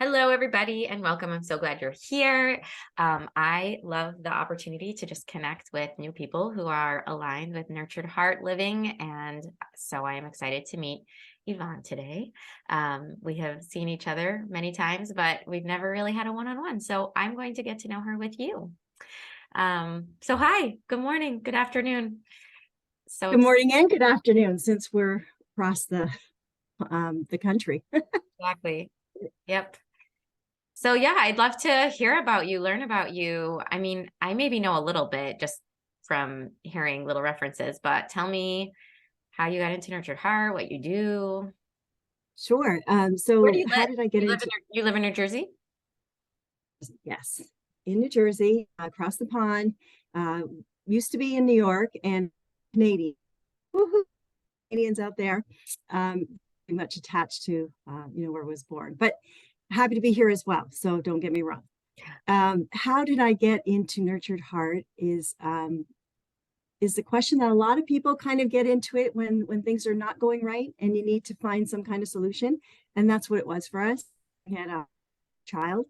Hello, everybody, and welcome. I'm so glad you're here. I love the opportunity to just connect with new people who are aligned with nurtured heart living. And so I am excited to meet Yvonne today. We have seen each other many times, but we've never really had a one-on-one. So I'm going to get to know her with you. So hi, good morning, good afternoon. Good morning and good afternoon, since we're across the country. Exactly. Yep. So yeah, I'd love to hear about you, learn about you. I mean, I maybe know a little bit just from hearing little references, but tell me how you got into Nurtured Heart, what you do. Sure. Where do So you how live? did I get You live in into you live in New Jersey? yes, in New Jersey, across the pond. Uh, Used to be in New York and Canadian. Woohoo, Canadians out there. Very much attached to where I was born, but happy to be here as well. So don't get me wrong. How did I get into Nurtured Heart is the question that a lot of people kind of get into it when things are not going right and you need to find some kind of solution. And that's what it was for us. I had a child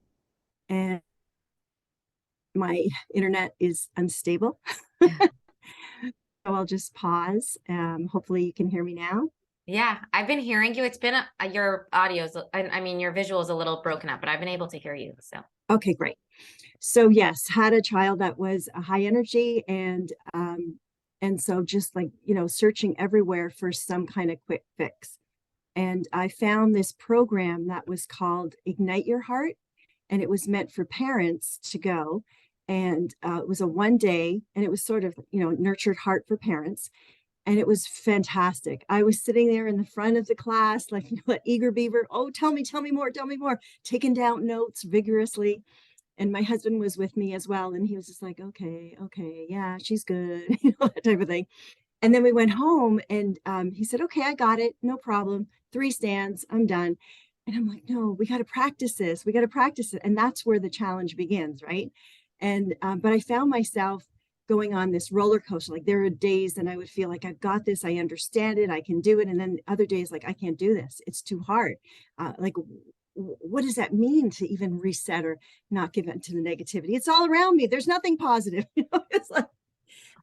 and my internet is unstable. So I'll just pause. Hopefully you can hear me now. Yeah, I've been hearing you. It's been your audio's, I mean, your visual is a little broken up, but I've been able to hear you. So Okay, great. So yes, had a child that was a high energy and so just like, searching everywhere for some kind of quick fix. And I found this program that was called Ignite Your Heart, and it was meant for parents to go. And it was a 1 day, and it was sort of, nurtured heart for parents. And it was fantastic. I was sitting there in the front of the class, like, that eager beaver. Oh, tell me more, taking down notes vigorously. And my husband was with me as well. And he was just like, okay, yeah, she's good, that type of thing. And then we went home and he said, okay, I got it. No problem. 3 stands. I'm done. And I'm like, no, we got to practice this. We got to practice it. And that's where the challenge begins. Right. And, but I found myself going on this roller coaster. Like there are days and I would feel like I've got this. I understand it. I can do it. And then other days, like, I can't do this. It's too hard. Like, what does that mean to even reset or not give in to the negativity? It's all around me. There's nothing positive. It's like,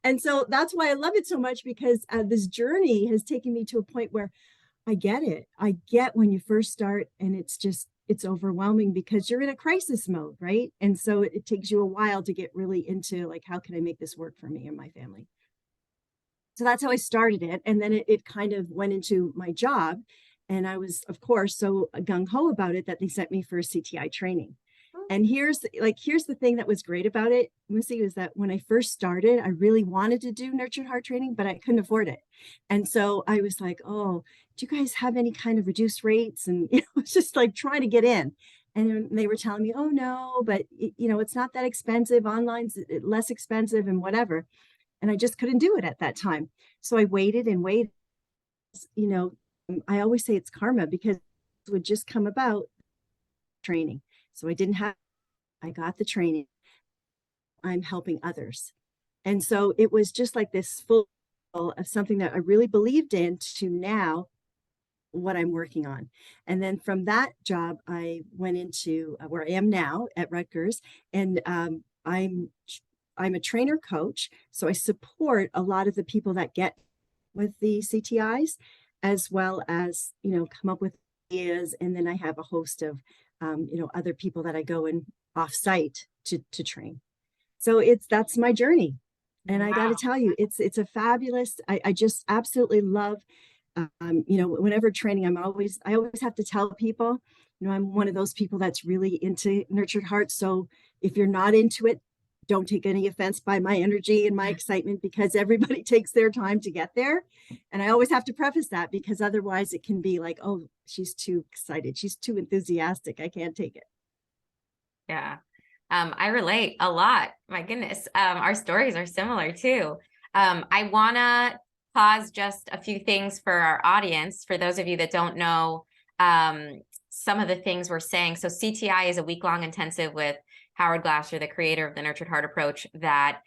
and so that's why I love it so much, because this journey has taken me to a point where I get it. I get when you first start and it's overwhelming because you're in a crisis mode, right? And so it takes you a while to get really into like, how can I make this work for me and my family? So that's how I started it. And then it kind of went into my job. And I was, of course, so gung ho about it that they sent me for a CTI training. And here's the thing that was great about it, Mussi, is that when I first started, I really wanted to do nurtured heart training, but I couldn't afford it. And so I was like, oh, do you guys have any kind of reduced rates? And it's just like trying to get in. And they were telling me, oh no, but it's not that expensive. Online's less expensive and whatever. And I just couldn't do it at that time. So I waited and waited. You know, I always say it's karma, because it would just come about training. So I got the training. I'm helping others. And so it was just like this full of something that I really believed in to now what I'm working on. And then from that job, I went into where I am now at Rutgers, and I'm a trainer coach. So I support a lot of the people that get with the CTIs, as well as, come up with ideas. And then I have a host of, other people that I go in off-site to train. So that's my journey. And I got to tell you, it's a fabulous, I just absolutely love, whenever training, I always have to tell people, I'm one of those people that's really into nurtured hearts. So if you're not into it, don't take any offense by my energy and my excitement, because everybody takes their time to get there. And I always have to preface that, because otherwise it can be like, oh, she's too excited. She's too enthusiastic. I can't take it. yeah. I relate a lot. My goodness. Our stories are similar too. I want to pause just a few things for our audience. For those of you that don't know, some of the things we're saying. So CTI is a week-long intensive with Howard Glasser, the creator of the Nurtured Heart approach, that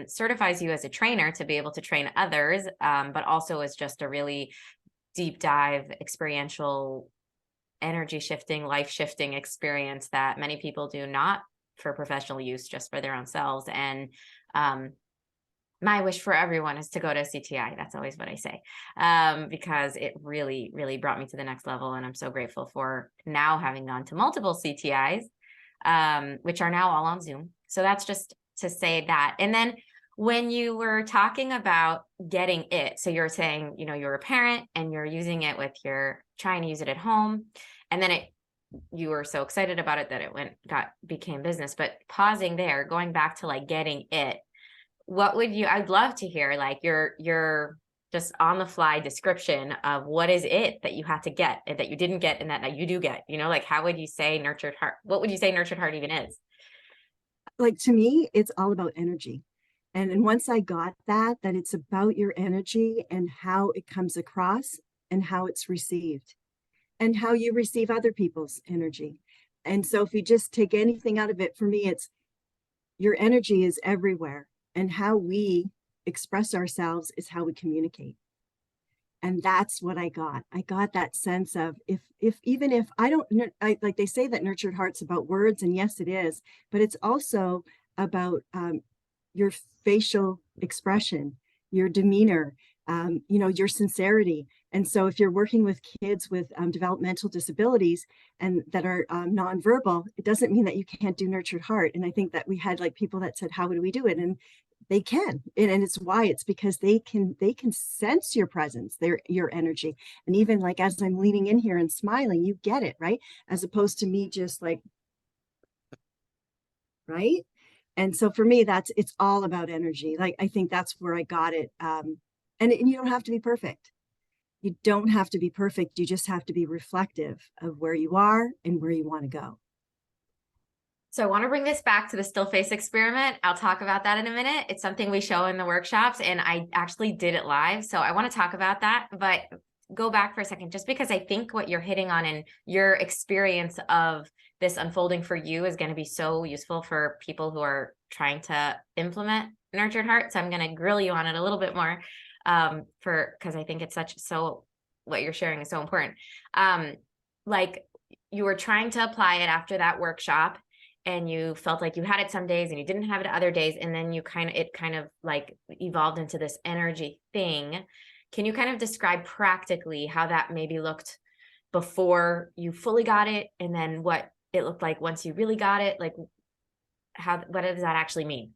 certifies you as a trainer to be able to train others, but also is just a really deep dive experiential energy shifting, life shifting experience that many people do, not for professional use, just for their own selves. And my wish for everyone is to go to CTI. That's always what I say, because it really, really brought me to the next level. And I'm so grateful for now having gone to multiple CTIs, which are now all on Zoom. So that's just to say that. And then when you were talking about getting it, so you're saying, you know, you're a parent and you're using it with your, trying to use it at home. And then you were so excited about it that it became business. But pausing there, going back to like getting it, what would you, I'd love to hear like your just on the fly description of what is it that you had to get and that you didn't get and that you do get, you know, like how would you say nurtured heart? What would you say nurtured heart even is? Like, to me, it's all about energy. And once I got that it's about your energy and how it comes across and how it's received and how you receive other people's energy. And so if you just take anything out of it, for me, it's your energy is everywhere. And how we express ourselves is how we communicate. And that's what I got. I got that sense of even if I don't, like they say that nurtured heart's about words, and yes, it is, but it's also about your facial expression, your demeanor, you know, your sincerity. And so if you're working with kids with developmental disabilities and that are nonverbal, it doesn't mean that you can't do nurtured heart. And I think that we had like people that said, how do we do it? And they can, and it's why, it's because they can sense your presence, your energy. And even like as I'm leaning in here and smiling, you get it, right? As opposed to me just like, right? And so for me, it's all about energy. Like, I think that's where I got it. And you don't have to be perfect. You don't have to be perfect. You just have to be reflective of where you are and where you want to go. So I want to bring this back to the still face experiment. I'll talk about that in a minute. It's something we show in the workshops, and I actually did it live. So I want to talk about that, but go back for a second, just because I think what you're hitting on and your experience of this unfolding for you is going to be so useful for people who are trying to implement nurtured heart. So I'm going to grill you on it a little bit more, because I think it's what you're sharing is so important. Like you were trying to apply it after that workshop, and you felt like you had it some days and you didn't have it other days. And then it kind of like evolved into this energy thing. Can you kind of describe practically how that maybe looked before you fully got it, and then what it looked like once you really got it? Like what does that actually mean?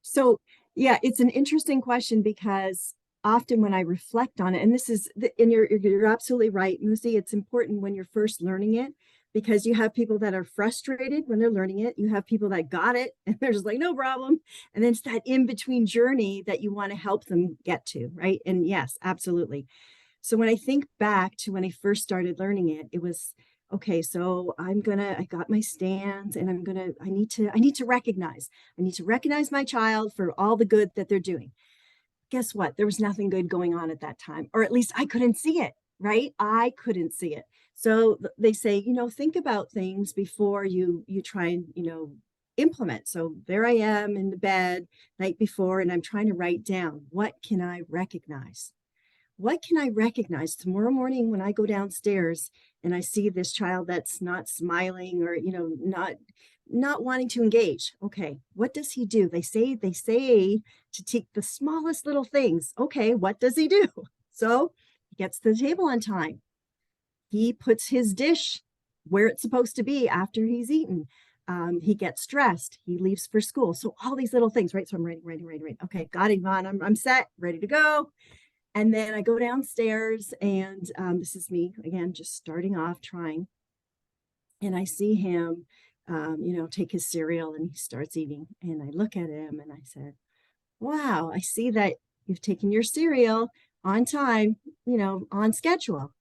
So yeah, it's an interesting question, because often when I reflect on it, and you're absolutely right, Mussi, it's important when you're first learning it, because you have people that are frustrated when they're learning it. You have people that got it and they're just like, no problem. And then it's that in-between journey that you want to help them get to, right? And yes, absolutely. So when I think back to when I first started learning it, it was, okay, so I got my stance, and I need to recognize my child for all the good that they're doing. Guess what? There was nothing good going on at that time, or at least I couldn't see it, right? I couldn't see it. So they say, you know, think about things before you try and, you know, implement. So there I am in the bed night before, and I'm trying to write down, what can I recognize? What can I recognize tomorrow morning when I go downstairs and I see this child that's not smiling, or, you know, not wanting to engage? Okay, what does he do? They say to take the smallest little things. Okay, what does he do? So he gets to the table on time. He puts his dish where it's supposed to be after he's eaten. He gets dressed. He leaves for school. So all these little things, right? So I'm writing. Okay, got it, Yvonne. I'm set, ready to go. And then I go downstairs, and this is me again, just starting off trying. And I see him, you know, take his cereal, and he starts eating. And I look at him and I said, wow, I see that you've taken your cereal on time, you know, on schedule.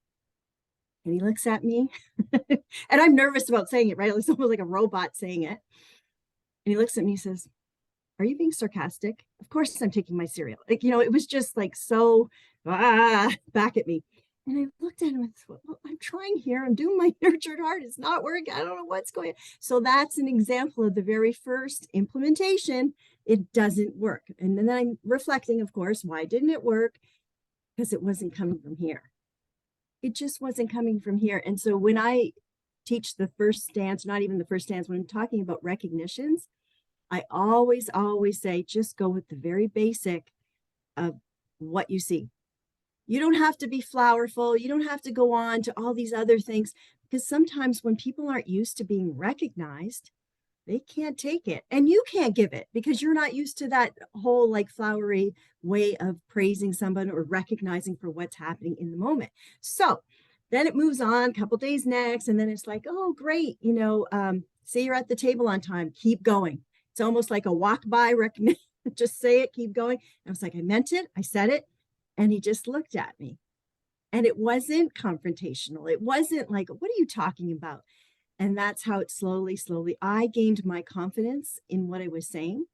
And he looks at me and I'm nervous about saying it, right? It's almost like a robot saying it. And he looks at me and says, are you being sarcastic? Of course I'm taking my cereal. Like, you know, it was just like so back at me. And I looked at him and thought, well, I'm trying here. I'm doing my nurtured heart. It's not working. I don't know what's going on. So that's an example of the very first implementation. It doesn't work. And then I'm reflecting, of course, why didn't it work? Because it wasn't coming from here. it just wasn't coming from here. And so when I teach the first stance, not even the first stance, when I'm talking about recognitions, I always, always say, just go with the very basic of what you see. You don't have to be flowerful. You don't have to go on to all these other things, because sometimes when people aren't used to being recognized, they can't take it, and you can't give it because you're not used to that whole like flowery way of praising someone or recognizing for what's happening in the moment. So then it moves on a couple days next, and then it's like, oh great, say you're at the table on time, keep going. It's almost like a walk by recognition. Just say it, keep going. I was like, I meant it, I said it. And he just looked at me, and it wasn't confrontational. It wasn't like, what are you talking about? And that's how it slowly, I gained my confidence in what I was saying.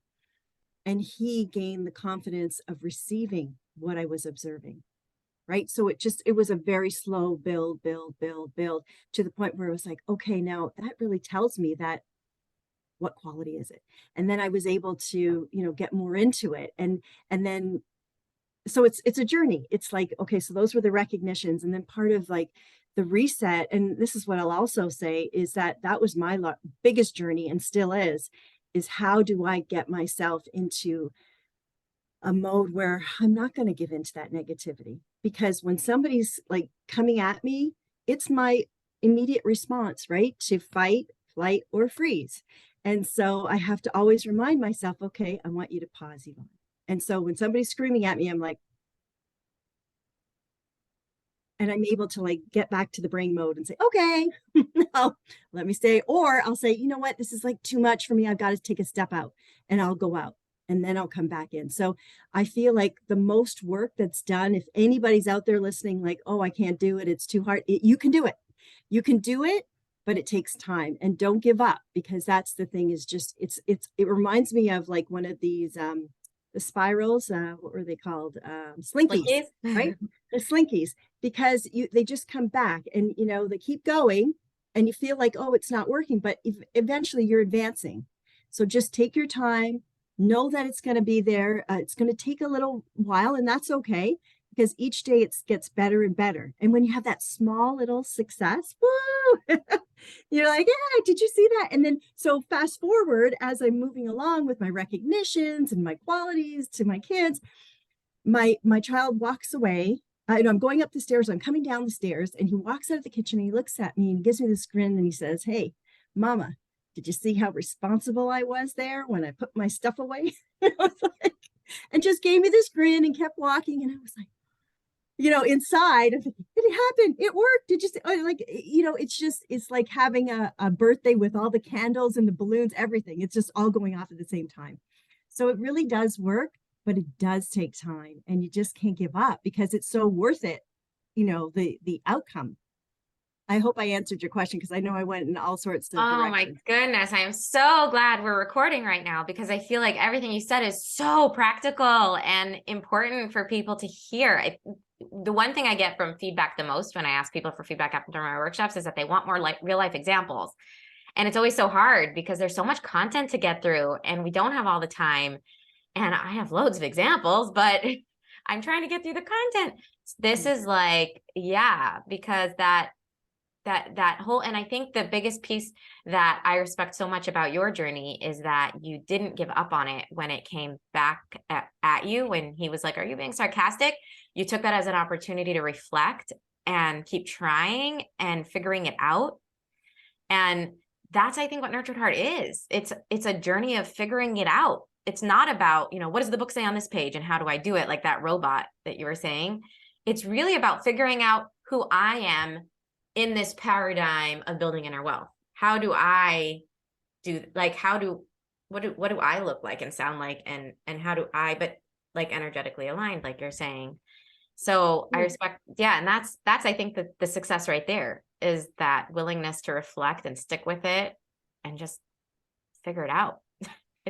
And he gained the confidence of receiving what I was observing. Right. So it was a very slow build to the point where it was like, okay, now that really tells me that what quality is it? And then I was able to, get more into it. And then so it's a journey. It's like, okay, so those were the recognitions. And then part of like the reset, and this is what I'll also say, is that was my biggest journey, and still is how do I get myself into a mode where I'm not going to give into that negativity? Because when somebody's like coming at me, it's my immediate response, right? To fight, flight, or freeze. And so I have to always remind myself, okay, I want you to pause, Yvonne. And so when somebody's screaming at me, I'm like, and I'm able to like get back to the brain mode and say, okay, no, let me stay. Or I'll say, you know what, this is like too much for me. I've got to take a step out, and I'll go out, and then I'll come back in. So I feel like the most work that's done, if anybody's out there listening, like, oh, I can't do it, it's too hard. You can do it. You can do it, but it takes time, and don't give up, because that's the thing, is just, it reminds me of like one of these, the spirals, what were they called? Slinkies, right? The slinkies, because they just come back, and they keep going, and you feel like, oh, it's not working, but eventually you're advancing. So just take your time, know that it's going to be there. It's going to take a little while, and that's okay, because each day it gets better and better. And when you have that small little success, woo, you're like, yeah, did you see that? And then, so fast forward, as I'm moving along with my recognitions and my qualities to my kids, my child walks away. I'm going up the stairs, I'm coming down the stairs, and he walks out of the kitchen, and he looks at me and gives me this grin, and he says, hey, Mama, did you see how responsible I was there when I put my stuff away? And just gave me this grin and kept walking. And I was like, inside, it happened, it worked. It just like, it's like having a birthday with all the candles and the balloons, everything. It's just all going off at the same time. So it really does work, but it does take time, and you just can't give up, because it's so worth it, the outcome. I hope I answered your question, because I know I went in all sorts of Oh directions. my goodness. I am so glad we're recording right now, because I feel like everything you said is so practical and important for people to hear. The one thing I get from feedback the most when I ask people for feedback after my workshops is that they want more like real life examples. And it's always so hard because there's so much content to get through, and we don't have all the time. And I have loads of examples, but I'm trying to get through the content. This is like, yeah, because that whole, and I think the biggest piece that I respect so much about your journey is that you didn't give up on it when it came back at you, when he was like, are you being sarcastic? You took that as an opportunity to reflect and keep trying and figuring it out. And that's, I think, what Nurtured Heart is. It's a journey of figuring it out. It's not about, what does the book say on this page and how do I do it, like that robot that you were saying. It's really about figuring out who I am in this paradigm of building inner wealth. How do I do, like, what do I look like and sound like, and how do I, but like energetically aligned, like you're saying. So I respect, yeah. And that's, I think, the success right there is that willingness to reflect and stick with it and just figure it out.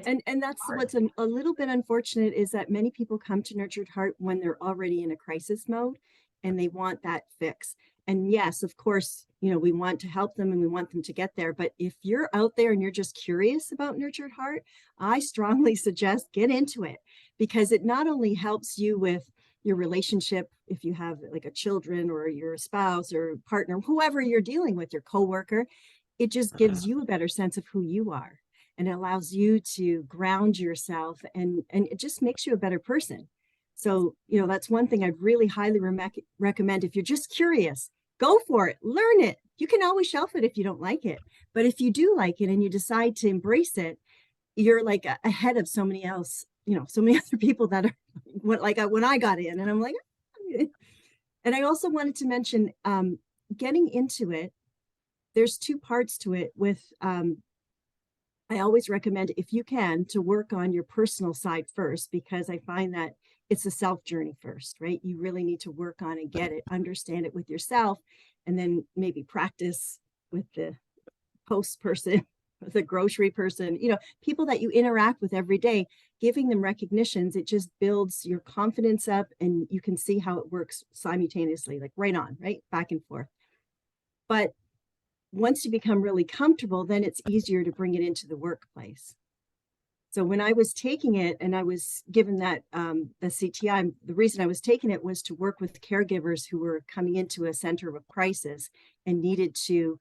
And that's hard. What's a little bit unfortunate is that many people come to Nurtured Heart when they're already in a crisis mode, and they want that fix. And yes, of course, we want to help them and we want them to get there. But if you're out there and you're just curious about Nurtured Heart, I strongly suggest get into it, because it not only helps you with your relationship, if you have like a children or your spouse or partner, whoever you're dealing with, your coworker, it just gives you a better sense of who you are, and it allows you to ground yourself, and it just makes you a better person. So, you know, that's one thing I'd really highly recommend. If you're just curious, go for it, learn it. You can always shelf it if you don't like it. But if you do like it and you decide to embrace it, you're like ahead of so many else, you know, so many other people that are like when I got in, and I'm like, "Ah." And I also wanted to mention, getting into it, there's two parts to it with, I always recommend, if you can, to work on your personal side first, because I find that it's a self journey first, right? You really need to work on and get it, understand it with yourself, and then maybe practice with the post person, the grocery person, you know, people that you interact with every day, giving them recognitions. It just builds your confidence up, and you can see how it works simultaneously, like right on, right? Back and forth. But once you become really comfortable, then it's easier to bring it into the workplace. So when I was taking it and I was given that the CTI, the reason I was taking it was to work with caregivers who were coming into a center of crisis and needed to,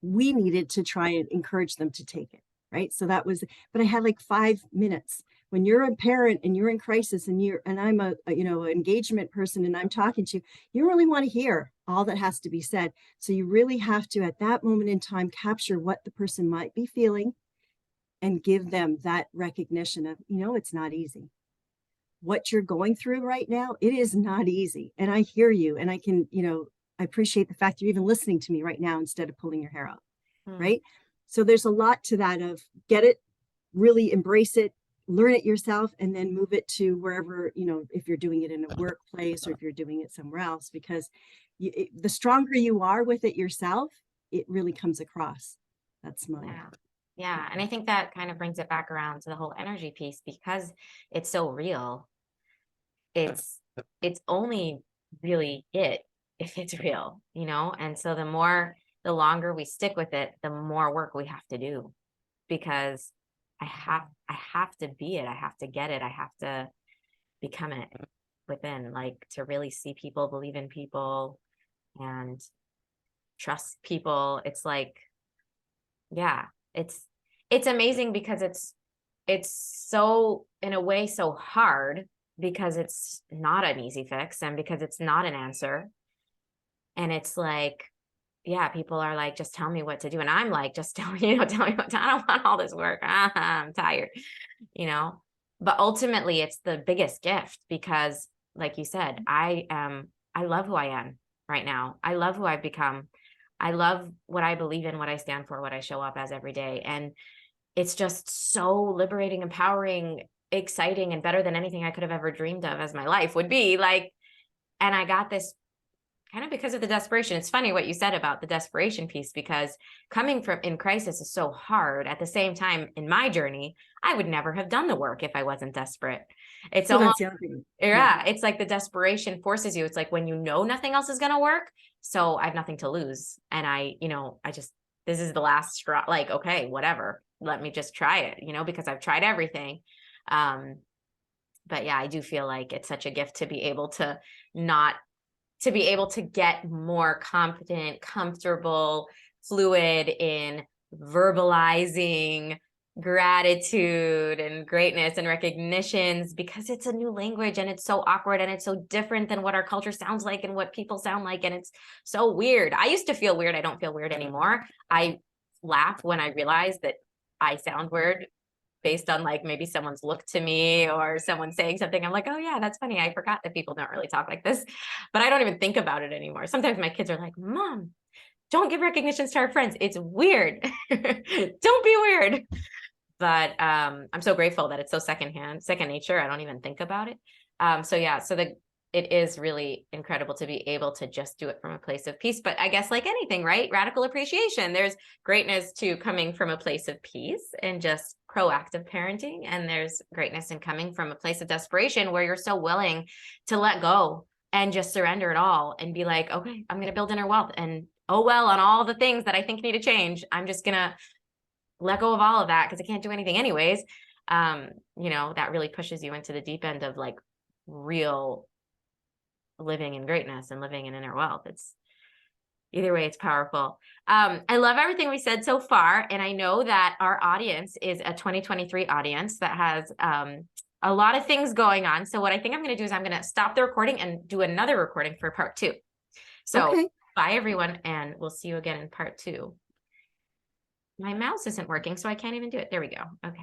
we needed to try and encourage them to take it, right? So that was, but I had like 5 minutes. When you're a parent and you're in crisis, and I'm a you know, engagement person, and I'm talking to you, you really want to hear all that has to be said. So you really have to, at that moment in time, capture what the person might be feeling and give them that recognition of, you know, it's not easy. What you're going through right now, it is not easy. And I hear you, and I can, you know, I appreciate the fact you're even listening to me right now instead of pulling your hair out, right? So there's a lot to that of get it, really embrace it, learn it yourself, and then move it to wherever, you know, if you're doing it in a workplace or if you're doing it somewhere else, because the stronger you are with it yourself, it really comes across. That's my Yeah. And I think that kind of brings it back around to the whole energy piece, because it's so real. It's only really it if it's real, you know? And so the longer we stick with it, the more work we have to do, because I have to be it. I have to get it. I have to become it within, like, to really see people, believe in people, and trust people. It's like, yeah, it's amazing, because it's so, in a way, so hard, because it's not an easy fix, and because it's not an answer. And it's like, yeah, people are like, just tell me what to do. And I'm like, just tell me what to, I don't want all this work. I'm tired, you know? But ultimately it's the biggest gift, because like you said, I love who I am right now. I love who I've become. I love what I believe in, what I stand for, what I show up as every day. And it's just so liberating, empowering, exciting, and better than anything I could have ever dreamed of as my life would be like. And I got this kind of because of the desperation. It's funny what you said about the desperation piece, because coming from in crisis is so hard. At the same time, in my journey, I would never have done the work if I wasn't desperate. It's so almost, that's the other thing. yeah, it's like the desperation forces you. It's like when you know nothing else is going to work. So I have nothing to lose. And this is the last straw. Like, okay, whatever, let me just try it, you know, because I've tried everything. But yeah, I do feel like it's such a gift to be able to get more confident, comfortable, fluid in verbalizing gratitude and greatness and recognitions, because it's a new language, and it's so awkward, and it's so different than what our culture sounds like and what people sound like. And it's so weird. I used to feel weird. I don't feel weird anymore. I laugh when I realize that I sound weird based on like maybe someone's look to me or someone saying something. I'm like, oh yeah, that's funny. I forgot that people don't really talk like this, but I don't even think about it anymore. Sometimes my kids are like, Mom, don't give recognitions to our friends. It's weird. Don't be weird. But I'm so grateful that it's so second nature. I don't even think about it. It is really incredible to be able to just do it from a place of peace. But I guess like anything, right? Radical appreciation. There's greatness to coming from a place of peace and just proactive parenting. And there's greatness in coming from a place of desperation, where you're so willing to let go and just surrender it all and be like, okay, I'm going to build inner wealth. And oh, well, on all the things that I think need to change, I'm just going to let go of all of that, because I can't do anything anyways. you know, that really pushes you into the deep end of like real living in greatness and living in inner wealth. It's either way, it's powerful. I love everything we said so far. And I know that our audience is a 2023 audience that has a lot of things going on. So what I think I'm going to do is I'm going to stop the recording and do another recording for part 2. So Okay. bye everyone. And we'll see you again in part 2. My mouse isn't working, so I can't even do it. There we go. Okay.